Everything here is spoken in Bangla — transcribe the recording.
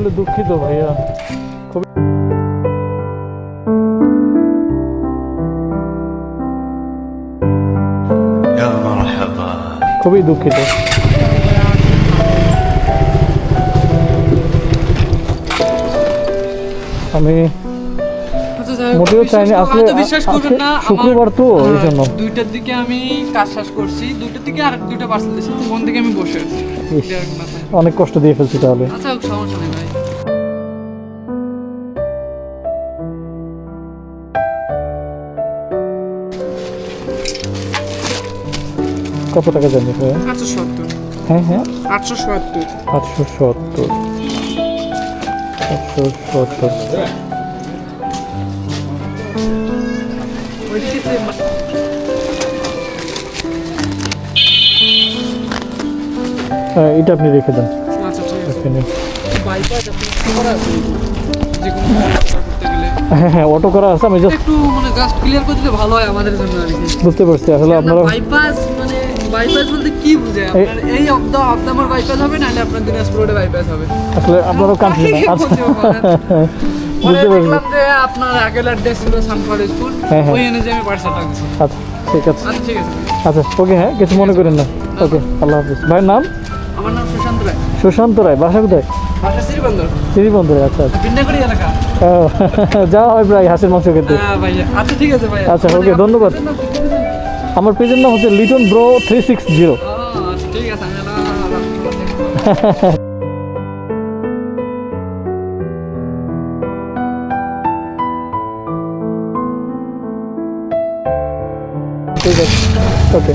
আসলে দুঃখিত ভাইয়া, খুবই খুবই দুঃখিত। আমি মোটেও চাইনি আসলে, শুক্রবার তো এই জন্য 2টার দিকে আমি কাজ শেষ করছি, 2টার দিকে আর 2টা পার্সেল দিয়েছি, তখন থেকে আমি বসে আছি। অনেক কষ্ট দিয়ে ফেলছি তাহলে। আচ্ছা সমস্যা নেই ভাই। কত টাকা জানি ভাইয়া? 870। হ্যাঁ হ্যাঁ 870। 870 870। হ্যাঁ এটা আপনি রেখে দেন। আচ্ছা ঠিক আছে। এখানে বাইপাস আপনি কি করা আছে? যে কোনো করতে গেলে হ্যাঁ হ্যাঁ অটো করা আছে, আমি জাস্ট একটু মানে জাস্ট ক্লিয়ার করে দিলে ভালো হয় আমাদের জন্য আর কি। বুঝতে পারছি আসলে আপনারা বাইপাস মানে বাইপাস বলতে কি বুঝে আপনার? এই আমার বাইপাস হবে না, নাহলে আপনার দিনাজপুর রোডে বাইপাস হবে। আসলে আপনারও কনফিউশন কি আচ্ছা বুঝতে পারেন? বুঝতে পারছি। দেখলাম যে আপনার আগের অ্যাড্রেস ছিল সানফার স্কুল, হ্যাঁ, হ্যাঁ। ওই অনুযায়ী আমি পার্সেলটা দিচ্ছি। আচ্ছা ঠিক আছে। আচ্ছা ঠিক আছে। আচ্ছা ওকে, হ্যাঁ কিছু মনে করেন না। ওকে আল্লাহ হাফিজ। ভাইয়ের নাম? আমার নাম সুশান্ত রায়, সুশান্ত রায়। বাসা কোথায়? বাসা শ্রীবন্দর, শ্রীবন্দরে। আচ্ছা আচ্ছা। বিন্দাকড়ি এলাকা। ও, যাওয়া হয় প্রায় হাঁসের মাংস খেতে। হ্যাঁ ভাইয়া, আচ্ছা ঠিক আছে ভাইয়া। আচ্ছা, ওকে, ধন্যবাদ। আমার পেজের নাম হচ্ছে লিটন ব্রো 360। আচ্ছা ঠিক আছে, আমি ঠিক আছে ওকে।